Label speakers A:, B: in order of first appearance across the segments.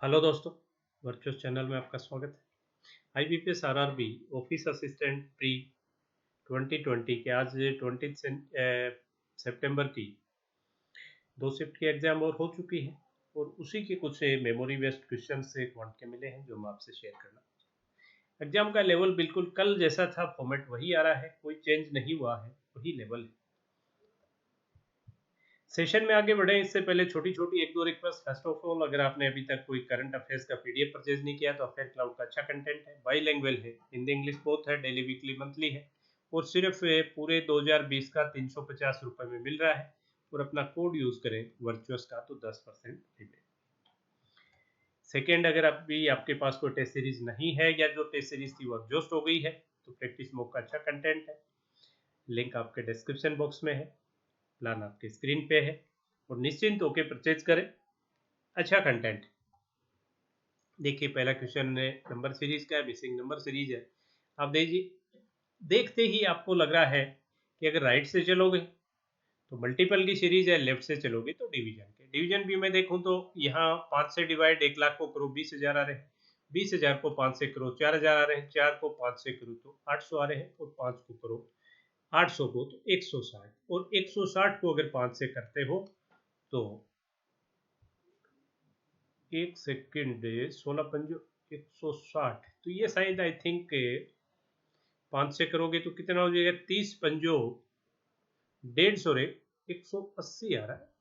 A: Hello दोस्तों, virtual channel में आपका स्वागत है। IBPS RRB office assistant pre 2020 के आज 20 सितंबर की दो शिफ्ट की एग्जाम और हो चुकी है और उसी के कुछ मेमोरी बेस्ड क्वेश्चन से क्वांट के मिले हैं जो मैं आपसे शेयर करना। एग्जाम का लेवल बिल्कुल कल जैसा था, फॉर्मेट वही आ रहा है, कोई चेंज नहीं हुआ है, वही लेवल है। सेशन में आगे बढ़े इससे पहले छोटी छोटी एक दो रिक्वेस्ट। फर्स्ट ऑफ ऑल, अगर आपने अभी तक कोई करंट अफेयर्स का पीडीएफ परचेज नहीं किया तो अफेयर क्लाउड का अच्छा कंटेंट है, बाई लैंग्वेज है, हिंदी इंग्लिश बोथ है, डेली वीकली मंथली है और सिर्फ पूरे 2020 का 350 रुपये में मिल रहा है। और अपना कोड यूज करें वर्चुअस का तो 10% रिबेट। सेकेंड, अगर अभी आपके पास कोई टेस्ट सीरीज नहीं है या जो टेस्ट सीरीज थी वो एग्जॉस्ट हो गई है तो प्रैक्टिस मॉक का अच्छा कंटेंट है, लिंक आपके डिस्क्रिप्शन बॉक्स में है, प्लान आपके स्क्रीन पे है और निश्चिंत होकर परचेज करें, अच्छा कंटेंट। देखिए, पहला क्वेश्चन नंबर सीरीज का है, मिसिंग नंबर सीरीज है। आप देखिए, देखते ही आपको लग रहा है कि अगर राइट से चलोगे तो मल्टीपल की सीरीज है, लेफ्ट से चलोगे तो डिवीजन के। डिवीजन भी मैं देखूं तो यहाँ 5 से डिवाइड 1 लाख को करो 20,000 आ रहे हैं, 20,000 को 5 से करो 4,000 आ रहे हैं, 4 को 5 से करो तो 800 आ रहे हैं और 5 को करो 800 को तो 160, और 160 को अगर 5 से करते हो तो 1 सेकेंड 16 पंजो 160, तो ये शायद आई थिंक 5 से करोगे तो कितना हो जाएगा, 30 पंजो 150 रे 180 आ रहा है।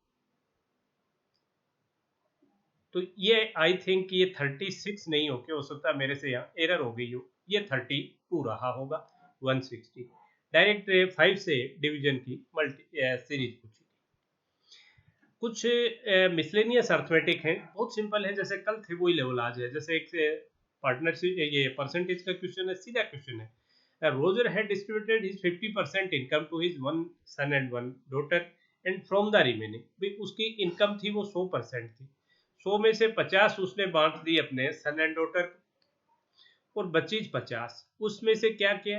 A: तो ये आई थिंक ये 36 नहीं हो सकता, मेरे से यहाँ एरर हो गई हो, ये 32 रहा होगा। 160 डायरेक्ट 5 से डिवीजन की मल्टी सीरीज पूछी। कुछ मिसलेनियस अर्थमेटिक हैं, बहुत सिंपल है, जैसे कल थे वही लेवल आज है। जैसे एक पार्टनरशिप, ये परसेंटेज का क्वेश्चन है, सीधा क्वेश्चन है। Roger had distributed his 50% income to his 1 son and 1 daughter and from the remaining, उसकी इनकम थी वो 100% थी, 100 में से 50 उसने बांट दी अपने सन एंड डॉटर और बची 50, उसमें से क्या किया,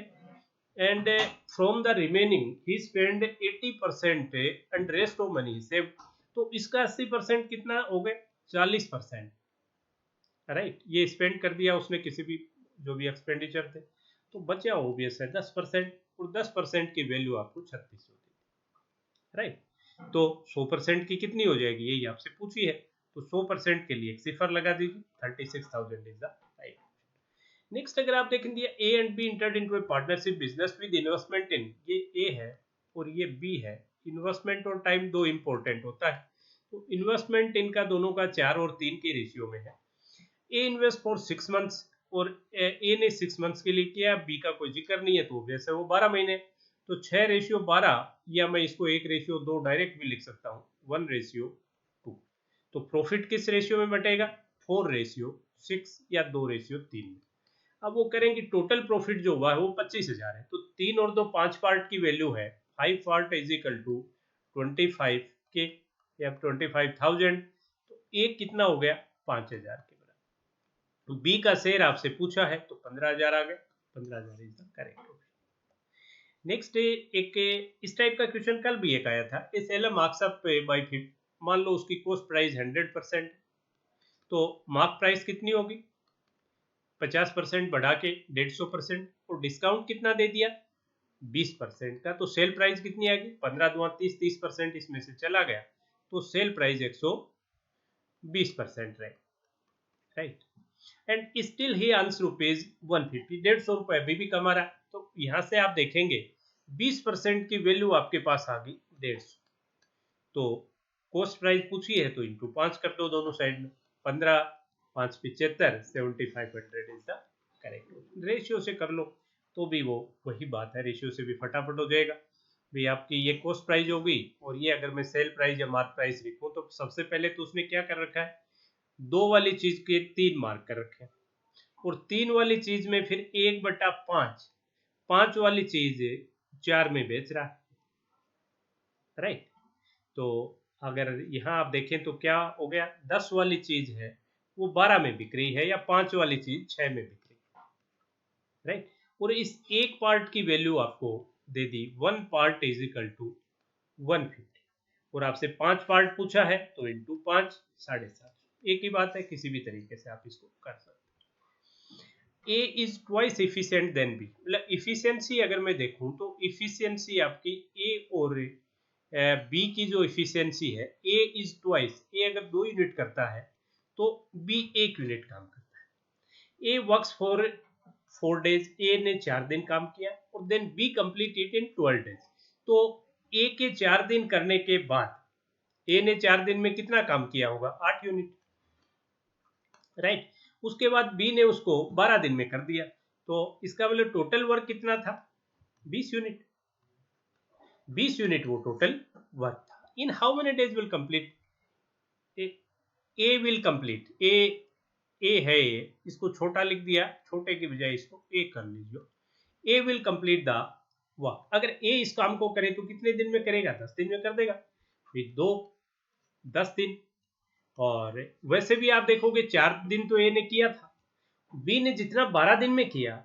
A: and from the remaining he spend 80% and rest of money save, तो इसका 80% कितना हो गया, 40%। राइट, ये स्पेंड कर दिया उसने किसी भी जो भी एक्सपेंडिचर थे, तो बचा ओबियस है 10%, और 10% की वैल्यू आपको 36 होती है। राइट, तो 100% की कितनी हो जाएगी, यही आपसे पूछी है, तो 100% के लिए एक सिफर लगा दीजिए, 36,000 इज द राइट। नेक्स्ट, अगर आप देखेंगे A and B entered into a partnership business with investment in, ये ए है और ये बी है। इन्वेस्टमेंट और टाइम दो इंपॉर्टेंट होता है, तो इन्वेस्टमेंट इनका दोनों का 4 और 3 के रेशियो में है। ए इन्वेस्ट फॉर 6 मंथ्स और ए ने 6 मंथ्स के लिए किया, बी का कोई जिक्र नहीं है तो वैसे वो 12 महीने, तो 6:12, या मैं इसको 1:2 डायरेक्ट भी लिख सकता हूँ, 1:2। तो प्रॉफिट किस रेशियो में बटेगा, 4:6 या 2:3 में। अब वो करेंगे, टोटल प्रॉफिट जो हुआ है वो 25,000 है, तो 3 और 2 5 पार्ट की वैल्यू है, 5 पार्ट इज इक्वल टू 25 के या 25,000, तो एक कितना हो गया, 5,000 के बराबर। तो बी का शेयर आपसे पूछा है तो 15,000 आ गया, 15,000 इज द करेक्ट। नेक्स्ट, एक इस टाइप का क्वेश्चन कल भी एक आया था, ए सेलर मार्क्स अप बाय 50, मान लो उसकी कॉस्ट प्राइस 100%, तो मार्क प्राइस कितनी होगी, 50% बढ़ा के 150%, और डिस्काउंट कितना दे दिया, 20% का, तो सेल प्राइस कितनी आएगी, 15 × 30, 30% इसमें से चला गया, तो सेल प्राइस 120% रहे। Right, and still he earns rupees 150, 150 रुपए अभी भी कमा रहा। तो यहां से आप देखेंगे 20% की वैल्यू आपके पास आ गई 150, तो कॉस्ट प्राइस पूछी है तो इंटू 5 कर दो दोनों साइड में, 15 5 75, 7500 इज द करेक्ट। रेशियो से कर लो तो भी वो वही बात है, रेशियो से भी फटाफट हो जाएगा। भाई आपकी ये कॉस्ट प्राइस होगी और ये अगर मैं सेल प्राइस या मार्क प्राइस लिखूं तो सबसे पहले तो उसने क्या कर रखा है, 2 वाली चीज के 3 मार्क कर रखे हैं, और 3 वाली चीज में फिर 1/5, 5 वाली चीज 4 में बेच रहा है। राइट, तो अगर यहाँ आप देखें तो क्या हो गया, 10 वाली चीज है वो 12 में बिक रही है, या 5 वाली चीज 6 में बिक रही है। राइट, और इस एक पार्ट की वैल्यू आपको दे दी, 1 पार्ट इज इक्वल टू 150, और आपसे 5 पार्ट पूछा है तो इंटू 5, 7.5। एक ही बात है, किसी भी तरीके से आप इसको कर सकते हैं। A is twice efficient than B, मतलब इफिशियंसी अगर मैं देखूं तो इफिशियंसी आपकी ए और बी की जो इफिशियंसी है, ए इज ट्वाइस, ए अगर 2 यूनिट करता है तो बी 1 यूनिट काम करता है। A works for 4 days, A ने 4 दिन काम किया, और then B complete it in 12 days. तो ए के 4 दिन करने के बाद ए ने 4 दिन में कितना काम किया होगा, 8 यूनिट, राइट। उसके बाद बी ने उसको 12 दिन में कर दिया, तो इसका मतलब टोटल वर्क कितना था, 20 यूनिट। 20 यूनिट वो टोटल वर्क था। In how many days will complete, A will complete, A है ये, इसको छोटा लिख दिया, छोटे की बजाय इसको ए कर लीजिए। ए विल कंप्लीट द वर्क, अगर ए इस काम को करे तो कितने दिन में करेगा, 10 दिन में कर देगा, फिर 2 10 दिन। और वैसे भी आप देखोगे 4 दिन तो ए ने किया था, बी ने जितना 12 दिन में किया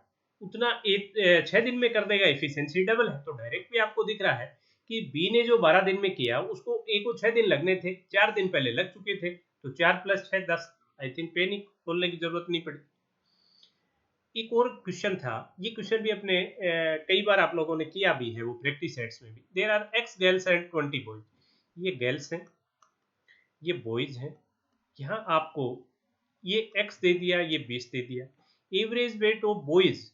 A: उतना 6 दिन में कर देगा, एफिशिएंसी डबल है। तो डायरेक्ट भी आपको दिख रहा है कि बी ने जो 12 दिन में किया उसको ए को 6 दिन लगने थे, 4 दिन पहले लग चुके थे, तो 4 + 6 10। आई थिंक पे नहीं खोलने की जरूरत नहीं पड़ी। एक और क्वेश्चन था, ये क्वेश्चन भी अपने कई बार आप लोगों ने किया भी है, वो प्रैक्टिस सेट्स में भी। There are X girls and 20 boys, ये गर्ल्स हैं, ये बॉयज हैं। यहाँ आपको ये x दे दिया, ये 20 दे दिया। Average weight of boys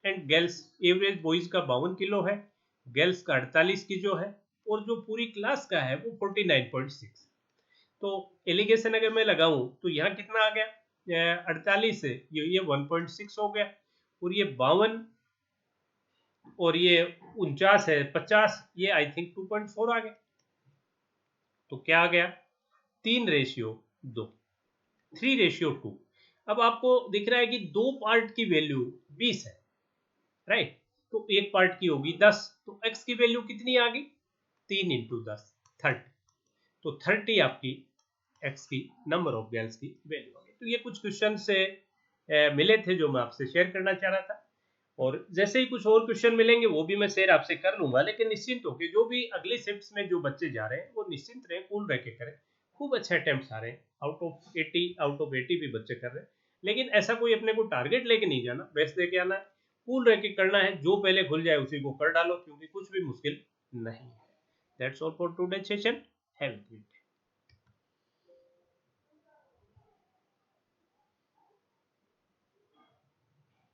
A: and girls, average boys का 52 किलो है, गर्ल्स का 48 किलो है, और जो पूरी क्लास का है वो 49.6। तो एलिगेशन अगर मैं लगाऊं तो यहाँ कितना आ गया, 48 से ये 1.6 हो गया, और ये 52 और ये 49 है 50, ये आई थिंक 2.4 आ गया। तो क्या आ गया, 3:2, 3:2। अब आपको दिख रहा है कि 2 पार्ट की वैल्यू 20 है, राइट। तो एक पार्ट की होगी 10, तो x की वैल्यू कितनी आ गई, 3 × 10 30। तो 30 आपकी x की नंबर ऑफ गर्ल्स की वैल्यू आ गई। तो ये कुछ क्वेश्चन से मिले थे जो मैं आपसे शेयर करना चाह रहा था, और जैसे ही कुछ और क्वेश्चन मिलेंगे वो भी मैं शेयर आपसे कर लूंगा। लेकिन निश्चिंत होकर, जो भी अगली शिफ्ट्स में जो बच्चे जा रहे हैं वो निश्चिंत रहे, कूल रह के करें। खूब अच्छे अटेम्प्ट्स आ रहे हैं, आउट ऑफ 80 भी बच्चे कर रहे हैं। लेकिन ऐसा कोई अपने को टारगेट लेके नहीं जाना, बेस्ट लेके आना है, कूल रह के करना है, जो पहले खुल जाए उसी को कर डालो, क्योंकि कुछ भी मुश्किल नहीं है। That's all for today session. Have a great day.